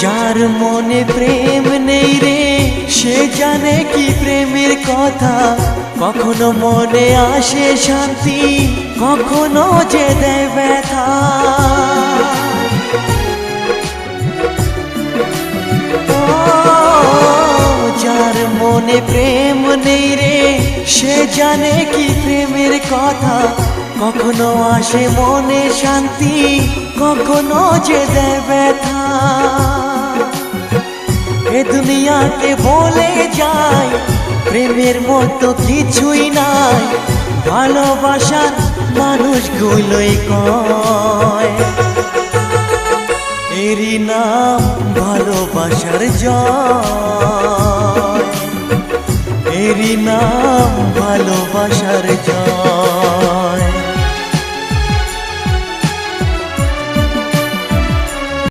যার মনে প্রেম নেই রে সে জানে কি প্রেমের কথা। কখনো মনে আসে শান্তি, কখনো যে দেয় ব্যথা। যার মনে প্রেম নেই রে সে জানে কি প্রেমের কথা। কখনো আসে মনে শান্তি, কখনো যে দেয় ব্যথা। এ দুনিয়াকে বলে যায় প্রেমের মতো কিছুই নাই। ভালোবাসার মানুষগুলোই কয় এরই নাম ভালোবাসার জয়, এরই নাম ভালোবাসার জয়।